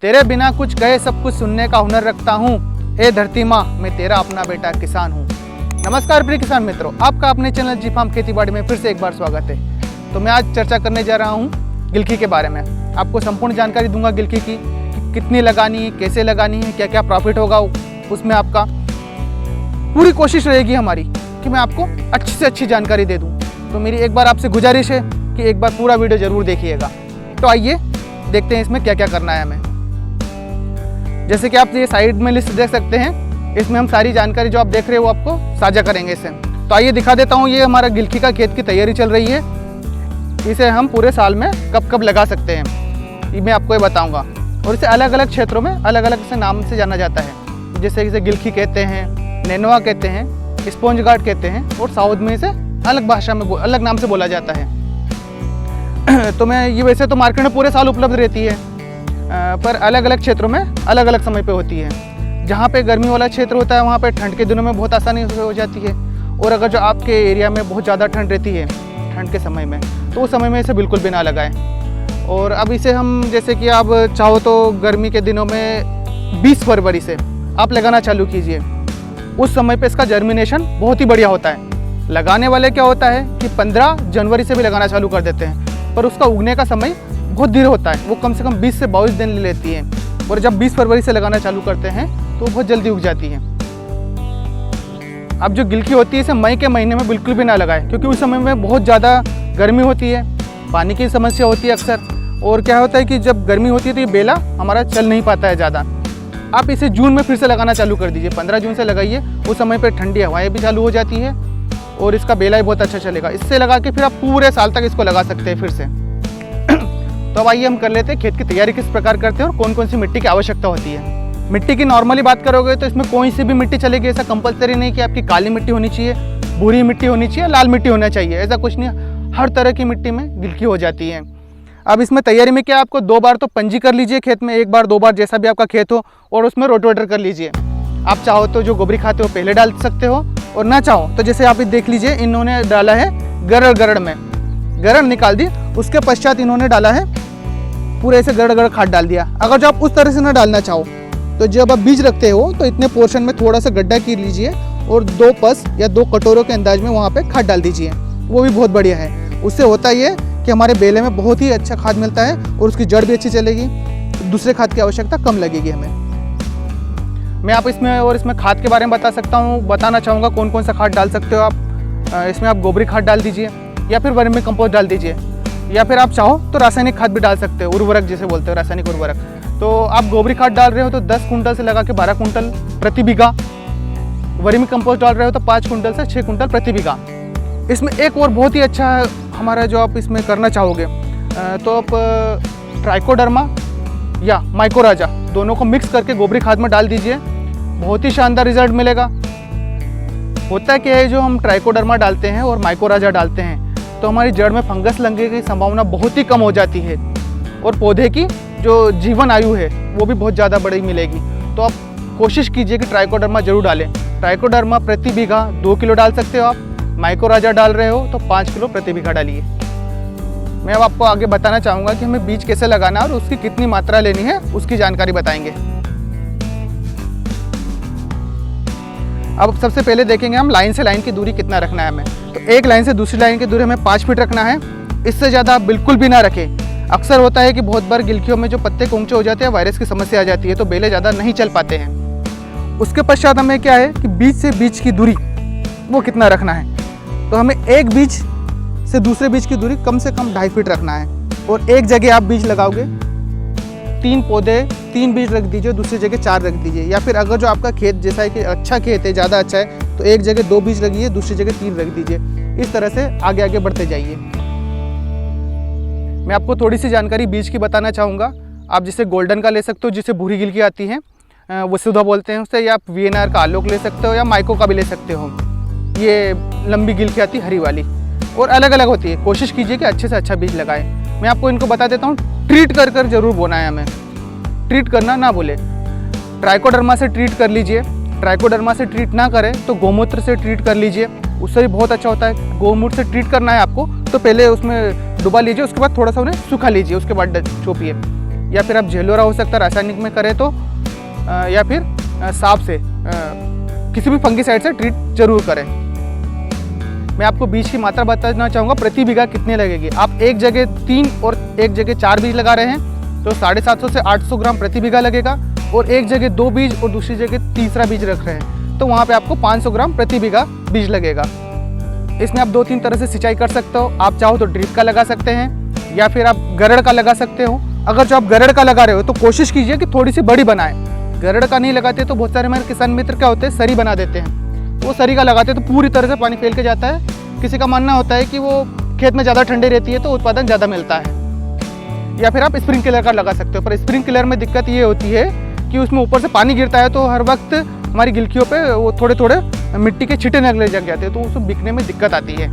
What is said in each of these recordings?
तेरे बिना कुछ कहे सब कुछ सुनने का हुनर रखता हूँ। हे धरती माँ, मैं तेरा अपना बेटा किसान हूँ। नमस्कार प्रिय किसान मित्रों, आपका अपने चैनल जी फार्म खेती बाड़ी में फिर से एक बार स्वागत है। तो मैं आज चर्चा करने जा रहा हूँ गिलकी के बारे में। आपको संपूर्ण जानकारी दूंगा गिलकी की, कितनी लगानी है, कैसे लगानी है, क्या क्या प्रॉफिट होगा उसमें आपका। पूरी कोशिश रहेगी हमारी कि मैं आपको अच्छी से अच्छी जानकारी दे दूँ। तो मेरी एक बार आपसे गुजारिश है कि एक बार पूरा वीडियो ज़रूर देखिएगा। तो आइए देखते हैं इसमें क्या क्या करना है हमें। जैसे कि आप ये साइड में लिस्ट देख सकते हैं, इसमें हम सारी जानकारी जो आप देख रहे हो वो आपको साझा करेंगे इससे। तो आइए दिखा देता हूँ, ये हमारा गिलकी का खेत की तैयारी चल रही है। इसे हम पूरे साल में कब कब लगा सकते हैं ये मैं आपको ये बताऊँगा। और इसे अलग अलग क्षेत्रों में अलग अलग से नाम से जाना जाता है। जैसे इसे गिलकी कहते हैं, नेनुआ कहते हैं, स्पॉन्ज गार्ड कहते हैं, और साउथ में इसे अलग भाषा में अलग नाम से बोला जाता है। तो मैं ये वैसे तो मार्केट में पूरे साल उपलब्ध रहती है, पर अलग अलग क्षेत्रों में अलग अलग समय पे होती है। जहाँ पे गर्मी वाला क्षेत्र होता है वहाँ पे ठंड के दिनों में बहुत आसानी से हो जाती है। और अगर जो आपके एरिया में बहुत ज़्यादा ठंड रहती है ठंड के समय में, तो उस समय में इसे बिल्कुल भी ना लगाएं। और अब इसे हम जैसे कि आप चाहो तो गर्मी के दिनों में 20 फरवरी से आप लगाना चालू कीजिए। उस समय पे इसका जर्मिनेशन बहुत ही बढ़िया होता है। लगाने वाले क्या होता है कि 15 जनवरी से भी लगाना चालू कर देते हैं, पर उसका उगने का समय बहुत देर होता है। वो कम से कम 20 से 22 दिन ले लेती है। और जब 20 फरवरी से लगाना चालू करते हैं तो बहुत जल्दी उग जाती है। अब जो गिलकी होती है इसे मई के महीने में बिल्कुल भी ना लगाएं, क्योंकि उस समय में बहुत ज़्यादा गर्मी होती है, पानी की समस्या होती है अक्सर। और क्या होता है कि जब गर्मी होती है तो ये बेला हमारा चल नहीं पाता है ज़्यादा। आप इसे जून में फिर से लगाना चालू कर दीजिए। 15 जून से लगाइए, उस समय पर ठंडी हवाएँ भी चालू हो जाती है और इसका बेला भी बहुत अच्छा चलेगा। इससे लगा के फिर आप पूरे साल तक इसको लगा सकते हैं फिर से। तो अब आइए हम कर लेते हैं खेत की तैयारी किस प्रकार करते हैं और कौन कौन सी मिट्टी की आवश्यकता होती है। मिट्टी की नॉर्मली बात करोगे तो इसमें कोई सी भी मिट्टी चलेगी। ऐसा कंपलसरी नहीं कि आपकी काली मिट्टी होनी चाहिए, भूरी मिट्टी होनी चाहिए, लाल मिट्टी होना चाहिए, ऐसा कुछ नहीं। हर तरह की मिट्टी में गिलकी हो जाती है। अब इसमें तैयारी में क्या, आपको 2 बार तो पंजी कर लीजिए खेत में, 1 बार 2 बार जैसा भी आपका खेत हो, और उसमें रोटोवेटर कर लीजिए। आप चाहो तो जो गोबरी खाते हो पहले डाल सकते हो, और ना चाहो तो जैसे आप देख लीजिए इन्होंने डाला है गरड़ में, गरड़ निकाल दी, उसके पश्चात इन्होंने डाला है पूरे ऐसे गड़ खाद डाल दिया। अगर जो आप उस तरह से ना डालना चाहो तो जब आप बीज रखते हो तो इतने पोर्शन में थोड़ा सा गड्ढा कीर लीजिए और 2 पस या 2 कटोरों के अंदाज में वहाँ पे खाद डाल दीजिए। वो भी बहुत बढ़िया है। उससे होता ये कि हमारे बेले में बहुत ही अच्छा खाद मिलता है और उसकी जड़ भी अच्छी चलेगी, दूसरे खाद की आवश्यकता कम लगेगी हमें। मैं आप इसमें खाद के बारे में बताना चाहूँगा कौन कौन सा खाद डाल सकते हो आप। इसमें आप गोबरी खाद डाल दीजिए या फिर वर्मी कंपोस्ट डाल दीजिए, या फिर आप चाहो तो रासायनिक खाद भी डाल सकते हो, उर्वरक जिसे बोलते हो, रासायनिक उर्वरक। तो आप गोबरी खाद डाल रहे हो तो 10 कुंटल से लगा के 12 कुंटल प्रति बीघा, वर्मी कंपोस्ट डाल रहे हो तो 5 कुंटल से 6 कुंटल प्रति बीघा। इसमें एक और बहुत ही अच्छा है हमारा जो आप इसमें करना चाहोगे तो आप ट्राइकोडर्मा या माइकोराजा दोनों को मिक्स करके गोबरी खाद में डाल दीजिए। बहुत ही शानदार रिजल्ट मिलेगा। होता है कि है जो हम ट्राइकोडर्मा डालते हैं और माइकोराजा डालते हैं तो हमारी जड़ में फंगस लगने की संभावना बहुत ही कम हो जाती है और पौधे की जो जीवन आयु है वो भी बहुत ज़्यादा बड़ी मिलेगी। तो आप कोशिश कीजिए कि ट्राइकोडर्मा जरूर डालें। ट्राइकोडर्मा प्रति बीघा 2 किलो डाल सकते हो आप। माइकोराजा डाल रहे हो तो 5 किलो प्रति बीघा डालिए। मैं अब आपको आगे बताना चाहूँगा कि हमें बीज कैसे लगाना है और उसकी कितनी मात्रा लेनी है, उसकी जानकारी बताएंगे। अब सबसे पहले देखेंगे हम लाइन से लाइन की दूरी कितना रखना है हमें। तो एक लाइन से दूसरी लाइन की दूरी हमें 5 फीट रखना है। इससे ज़्यादा आप बिल्कुल भी ना रखें। अक्सर होता है कि बहुत बार गिलकियों में जो पत्ते कोंचे हो जाते हैं, वायरस की समस्या आ जाती है, तो बेले ज़्यादा नहीं चल पाते हैं। उसके पश्चात हमें क्या है कि बीज से बीज की दूरी वो कितना रखना है। तो हमें एक बीज से दूसरे बीज की दूरी कम से कम 2.5 फीट रखना है। और एक जगह आप बीज लगाओगे, 3 पौधे 3 बीज रख दीजिए, दूसरी जगह 4 रख दीजिए। या फिर अगर जो आपका खेत जैसा है कि अच्छा खेत है, ज़्यादा अच्छा है, तो एक जगह 2 बीज लगिए, दूसरी जगह 3 रख दीजिए। इस तरह से आगे आगे बढ़ते जाइए। मैं आपको थोड़ी सी जानकारी बीज की बताना चाहूँगा। आप जिसे गोल्डन का ले सकते हो, जिसे भूरी गिलकी आती है वसुधा बोलते हैं उससे, या आप VNR का आलोक ले सकते हो, या माइको का भी ले सकते हो। ये लंबी गिलकी आती है हरी वाली, और अलग अलग होती है। कोशिश कीजिए कि अच्छे से अच्छा बीज लगाएं। मैं आपको इनको बता देता हूँ, ट्रीट कर कर जरूर बोना है हमें, ट्रीट करना ना बोले। ट्राइकोडर्मा से ट्रीट कर लीजिए। ट्राइकोडर्मा से ट्रीट ना करें तो गोमूत्र से ट्रीट कर लीजिए, उससे भी बहुत अच्छा होता है। गोमूत्र से ट्रीट करना है आपको तो पहले उसमें डुबा लीजिए, उसके बाद थोड़ा सा उन्हें सुखा लीजिए, उसके बाद छोपिए। या फिर आप झेलोरा हो सकता है रासायनिक में करें तो, या फिर सांप से किसी भी फंगिसाइड से ट्रीट जरूर करें। मैं आपको बीज की मात्रा बताना चाहूँगा प्रति बीघा कितनी लगेगी। आप एक जगह 3 और एक जगह 4 बीज लगा रहे हैं तो 750 से 800 ग्राम प्रति बीघा लगेगा, और एक जगह 2 बीज और दूसरी जगह तीसरा बीज रख रहे हैं तो वहाँ पे आपको 500 ग्राम प्रति बीघा बीज लगेगा। इसमें आप 2-3 तरह से सिंचाई कर सकते हो। आप चाहो तो ड्रिप का लगा सकते हैं या फिर आप गरड़ का लगा सकते हो। अगर जो आप गरड़ का लगा रहे हो तो कोशिश कीजिए कि थोड़ी सी बड़ी बनाएं। गरड़ का नहीं लगाते तो बहुत सारे हमारे किसान मित्र क्या होते हैं, सरी बना देते हैं। वो सरी का लगाते हैं तो पूरी तरह से पानी फैल के जाता है। किसी का मानना होता है कि वो खेत में ज़्यादा ठंडी रहती है तो उत्पादन ज़्यादा मिलता है। या फिर आप स्प्रिंकलर का लगा सकते हो, पर स्प्रिंकलर में दिक्कत ये होती है कि उसमें ऊपर से पानी गिरता है तो हर वक्त हमारी गिलकियों पे वो थोड़े थोड़े मिट्टी के छिटे लगने लग जाते हैं तो उसको बिकने में दिक्कत आती है।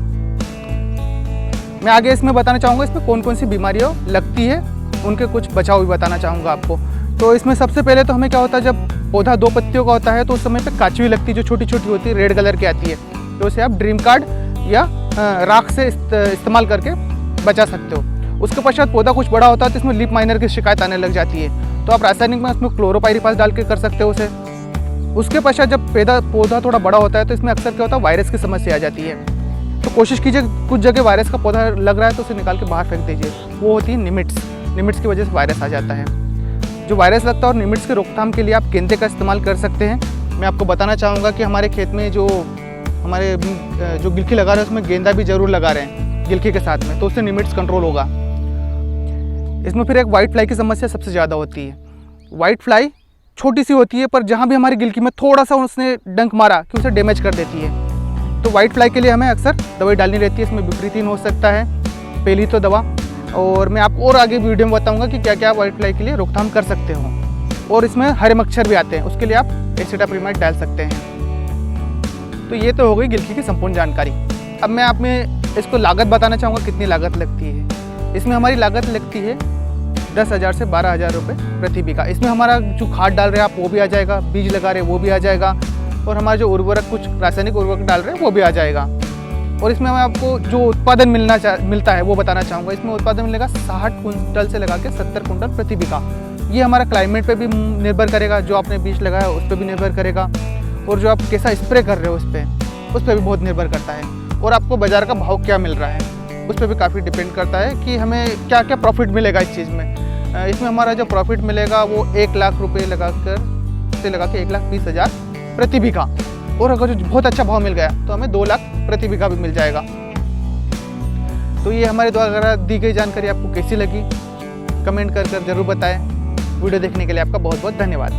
मैं आगे इसमें बताना चाहूँगा इसमें कौन कौन सी बीमारियाँ लगती है, उनके कुछ बचाव भी बताना चाहूँगा आपको। तो इसमें सबसे पहले तो हमें क्या होता है, जब पौधा 2 पत्तियों का होता है तो उस समय पे काचवी लगती है जो छोटी छोटी होती है, रेड कलर की आती है, तो उसे आप ड्रीम कार्ड या राख से इस्तेमाल करके बचा सकते हो। उसके पश्चात पौधा कुछ बड़ा होता है तो इसमें लीफ माइनर की शिकायत आने लग जाती है तो आप रासायनिक में उसमें क्लोरोपाइरिफास डाल के कर सकते हो उसे। उसके पश्चात जब पौधा थोड़ा बड़ा होता है तो इसमें अक्सर क्या होता है, वायरस की समस्या आ जाती है। तो कोशिश कीजिए कुछ जगह वायरस का पौधा लग रहा है तो उसे निकाल के बाहर फेंक दीजिए। वो होती है निमिट्स की वजह से वायरस आ जाता है। जो वायरस लगता है और निमिट्स की रोकथाम के लिए आप गेंदे का इस्तेमाल कर सकते हैं। मैं आपको बताना चाहूँगा कि हमारे खेत में जो गिलकी लगा रहे हैं उसमें गेंदा भी जरूर लगा रहे हैं गिलकी के साथ में, तो उससे निमिट्स कंट्रोल होगा। इसमें फिर एक वाइट फ्लाई की समस्या सबसे ज़्यादा होती है। वाइट फ्लाई छोटी सी होती है पर जहाँ भी हमारी गिलकी में थोड़ा सा उसने डंक मारा कि उसे डैमेज कर देती है। तो वाइट फ्लाई के लिए हमें अक्सर दवाई डालनी रहती है। इसमें विपरीतीन हो सकता है, पहली तो दवा, और मैं आपको और आगे वीडियो में बताऊंगा कि क्या क्या वाइट फ्लाई के लिए रोकथाम कर सकते हो। और इसमें हरे मच्छर भी आते हैं, उसके लिए आप एसिटाप्रिमाइड डाल सकते हैं। तो ये तो हो गई गिलकी की संपूर्ण जानकारी। अब मैं आप में इसको लागत बताना चाहूँगा कितनी लागत लगती है। इसमें हमारी लागत लगती है 10,000 से 12,000 रुपये प्रति बीघा। इसमें हमारा जो खाद डाल रहे हैं आप वो भी आ जाएगा, बीज लगा रहे हैं वो भी आ जाएगा, और हमारा जो उर्वरक कुछ रासायनिक उर्वरक डाल रहे हैं वो भी आ जाएगा। और इसमें मैं आपको जो उत्पादन मिलता है वो बताना चाहूँगा। इसमें उत्पादन मिलेगा 60 कुंटल से लगा के 70 कुंटल प्रति बीघा। ये हमारा क्लाइमेट पे भी निर्भर करेगा, जो आपने बीज लगाया उस पर भी निर्भर करेगा, और जो आप कैसा स्प्रे कर रहे हो उस पर भी बहुत निर्भर करता है, और आपको बाज़ार का भाव क्या मिल रहा है उस पर भी काफ़ी डिपेंड करता है कि हमें क्या क्या प्रॉफिट मिलेगा इस चीज़ में। इसमें हमारा जो प्रॉफिट मिलेगा वो 1 लाख रुपये लगा के 1,20,000 प्रति बीघा, और अगर जो बहुत अच्छा भाव मिल गया तो हमें 2 लाख प्रति बीघा भी मिल जाएगा। तो ये हमारे द्वारा दी गई जानकारी आपको कैसी लगी कमेंट कर जरूर बताएं। वीडियो देखने के लिए आपका बहुत बहुत धन्यवाद।